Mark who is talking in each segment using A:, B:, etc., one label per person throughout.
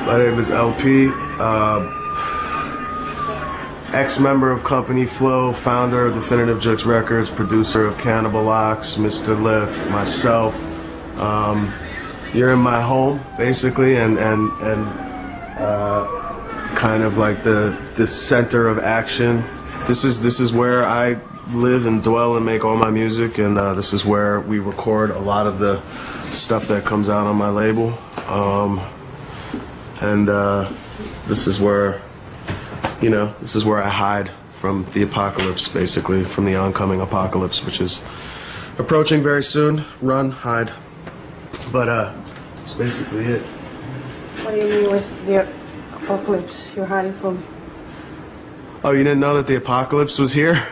A: My name is LP, ex-member of Company Flow, founder of Definitive Jux Records, producer of Cannibal, Mr. Lift, myself. You're in my home, basically, and kind of like the center of action. This is where I live and dwell and make all my music, and this is where we record a lot of the stuff that comes out on my label. This is where, this is where I hide from the apocalypse, basically, from the oncoming apocalypse, which is approaching very soon. Run, hide. But that's basically it.
B: What do you mean with the apocalypse you're hiding from?
A: Oh, you didn't know that the apocalypse was here?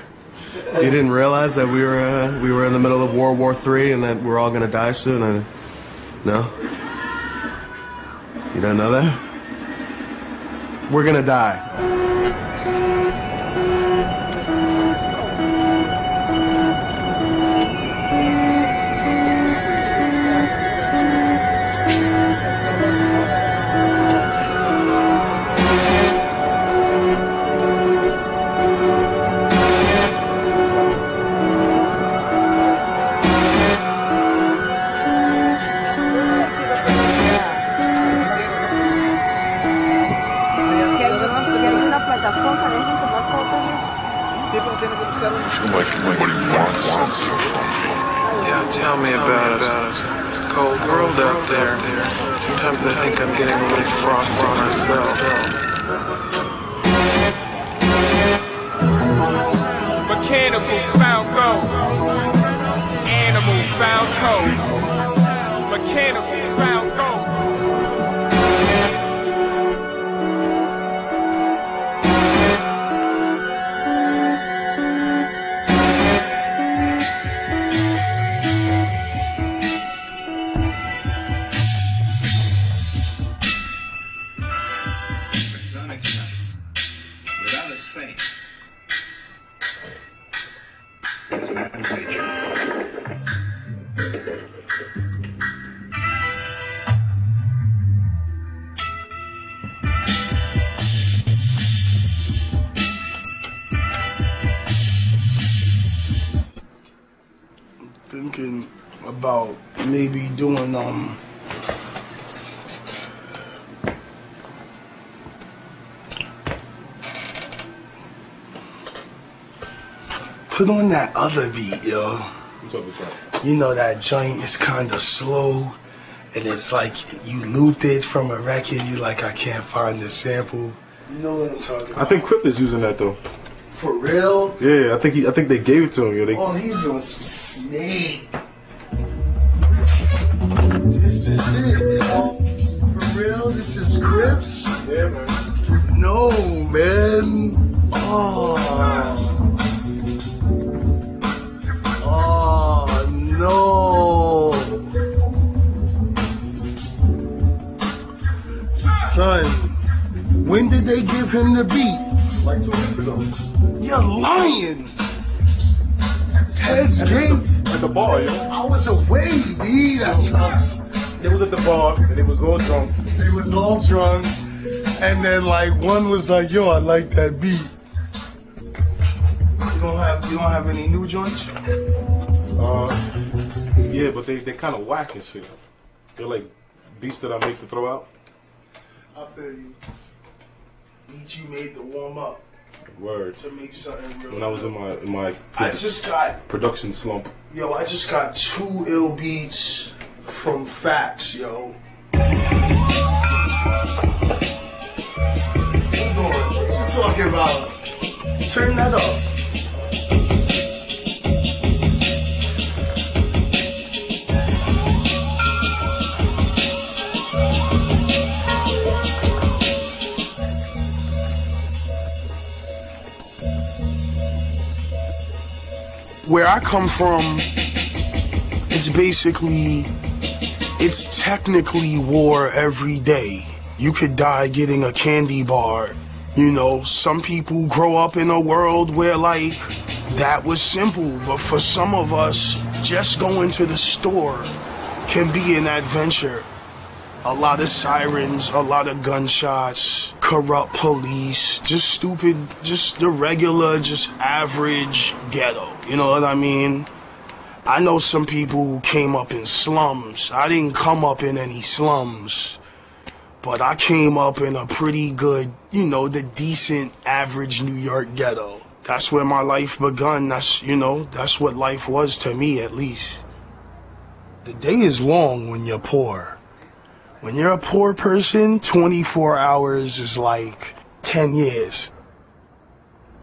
A: You didn't realize that we were in the middle of World War III and that we're all gonna die soon? No? You don't know that? We're gonna die.
C: Yeah, tell me about it. It's a cold world out there. Sometimes I think I'm getting a little frosty myself.
D: Mechanical found gold. Animal found toad. Mechanical found gold.
E: Thinking about maybe doing put on that other beat, yo.
F: What's up with that?
E: You know that joint is kinda slow and it's like you looped it from a record, you like I can't find the sample. You know what I'm talking about?
F: I think Crip is using that though.
E: For real?
F: Yeah, I think they gave it to him. Yo.
E: Oh, he's on some snake. This is it, yo. For real? This is Crips?
F: Yeah, man.
E: No, man. Oh, no. Son, when did they give him the beat?
F: Like 2 weeks ago.
E: You're lying. Heads game.
F: At the bar, yo.
E: I was away, B. That's us.
F: They was at the bar and they was all drunk.
E: They was all drunk. And then like one was like, yo, I like that beat. You don't have any new joints?
F: Yeah, but they kind of whack and shit. They're like beats that I make to throw out.
E: I feel you. Beats you made to warm up.
F: Word.
E: To make something real.
F: When I was in my
E: I just got
F: production slump.
E: Yo, I just got 2 ill beats from Facts, yo. Hold on, what you talking about? Turn that up. Where I come from, it's technically war every day. You could die getting a candy bar. You know, some people grow up in a world where like that was simple, but for some of us, just going to the store can be an adventure. A lot of sirens, a lot of gunshots, corrupt police, just stupid, just the regular, just average ghetto. You know what I mean? I know some people who came up in slums. I didn't come up in any slums, but I came up in a pretty good, you know, the decent average New York ghetto. That's where my life begun. That's, you know, that's what life was to me, at least. The day is long when you're poor. When you're a poor person, 24 hours is like 10 years.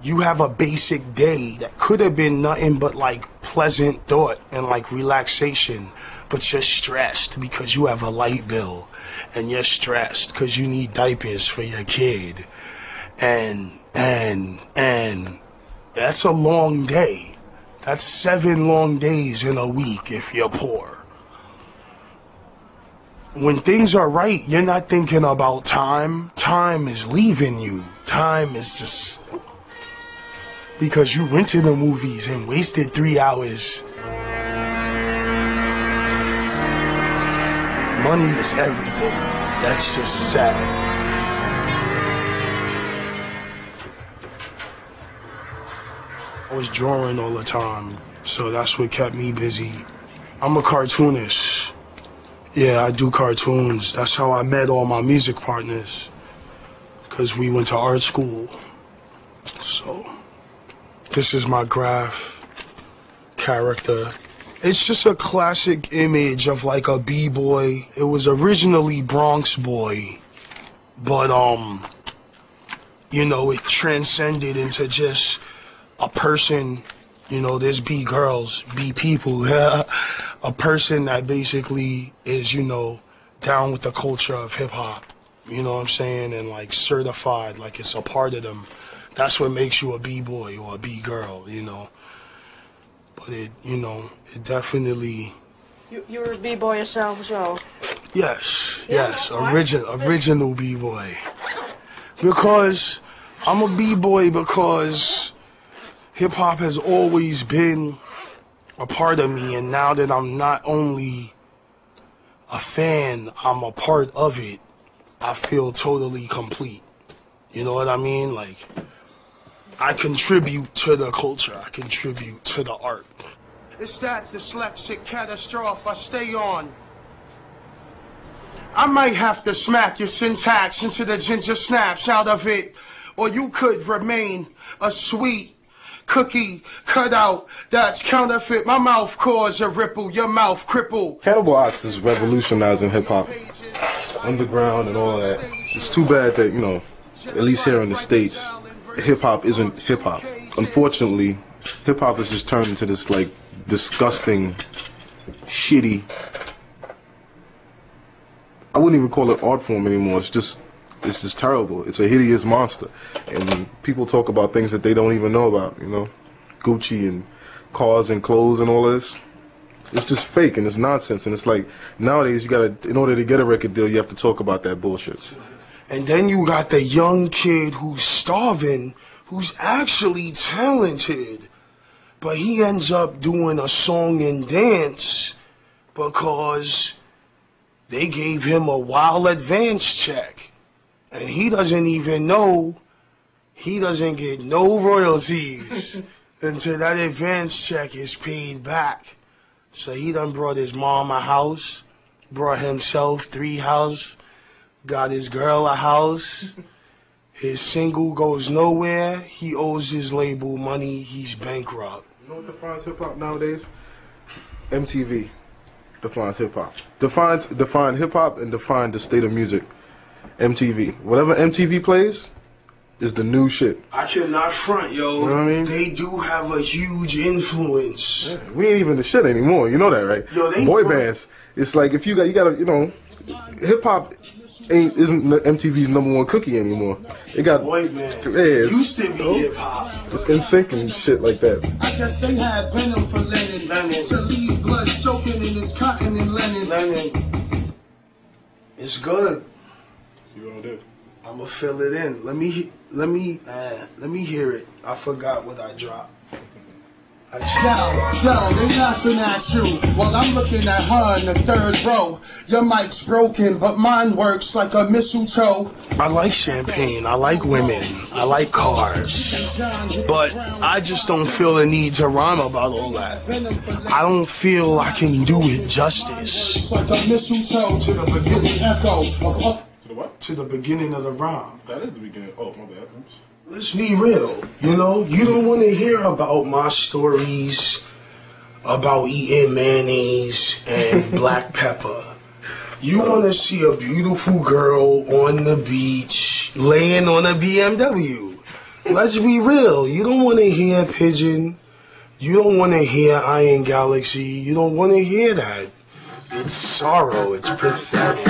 E: You have a basic day that could have been nothing but like pleasant thought and like relaxation, but you're stressed because you have a light bill, and you're stressed because you need diapers for your kid. And that's a long day. That's 7 long days in a week if you're poor. When things are right, you're not thinking about time. Time is leaving you. Time is just... because you went to the movies and wasted 3 hours. Money is everything. That's just sad. I was drawing all the time, so that's what kept me busy. I'm a cartoonist. Yeah, I do cartoons. That's how I met all my music partners, because we went to art school. So, this is my graph character. It's just a classic image of like a b-boy. It was originally Bronx Boy, but you know, it transcended into just a person. You know, there's B-girls, B-people, a person that basically is, you know, down with the culture of hip-hop, you know what I'm saying, and like certified, like it's a part of them. That's what makes you a B-boy or a B-girl, you know. But it, you know, it definitely...
B: You're a b-boy yourself as well?
E: Yes, yes, original b-boy. Because I'm a b-boy because hip-hop has always been a part of me, and now that I'm not only a fan, I'm a part of it, I feel totally complete. You know what I mean? Like, I contribute to the culture, I contribute to the art. It's that dyslexic catastrophe I stay on. I might have to smack your syntax into the ginger snaps out of it, or you could remain a sweet cookie cutout that's counterfeit. My mouth cause a ripple, your mouth cripple.
F: Cannibal Ox is revolutionizing hip-hop, underground and all that. It's too bad that, you know, at least here in the States, hip-hop isn't hip-hop. Unfortunately, hip-hop has just turned into this, like, disgusting, shitty... I wouldn't even call it art form anymore. It's just terrible. It's a hideous monster. And people talk about things that they don't even know about, you know? Gucci and cars and clothes and all of this. It's just fake and it's nonsense. And it's like, nowadays, you gotta, in order to get a record deal, you have to talk about that bullshit.
E: And then you got the young kid who's starving, who's actually talented, but he ends up doing a song and dance because they gave him a wild advance check. And he doesn't even know, he doesn't get no royalties until that advance check is paid back. So he done brought his mom a house, brought himself 3 houses, got his girl a house. His single goes nowhere. He owes his label money. He's bankrupt.
F: You know what defines hip-hop nowadays? MTV defines hip-hop. Define hip-hop and define the state of music. MTV. Whatever MTV plays is the new shit.
E: I cannot front, yo.
F: You know what I mean?
E: They do have a huge influence.
F: Yeah, we ain't even the shit anymore. You know that, right?
E: Yo, they
F: boy bands. It's like if you gotta, you know, hip hop isn't MTV's #1 cookie anymore. It got
E: boy bands.
F: Yeah,
E: used to be hip hop.
F: It's NSYNC and shit like that.
G: I guess they had venom for Lennon. To leave blood soaking in his cotton and linen.
E: It's good.
F: You gonna do?
E: I'ma fill it in. Let me hear it. I forgot what I dropped.
G: Yo, they laughing at you while I'm looking at her in the third row. Your mic's broken, but mine works like a mistletoe.
E: I like champagne, I like women, I like cars, but I just don't feel the need to rhyme about all that. I don't feel I can do it justice.
G: It's like a mistletoe to the beginning echo of up.
F: To the what?
E: To the beginning of the rhyme.
F: That is the beginning. Oh, my bad. Oops.
E: Let's be real, you know, you don't want to hear about my stories about eating mayonnaise and black pepper. You want to see a beautiful girl on the beach laying on a BMW. Let's be real, you don't want to hear Pigeon, you don't want to hear Iron Galaxy, you don't want to hear that. It's sorrow, it's pathetic.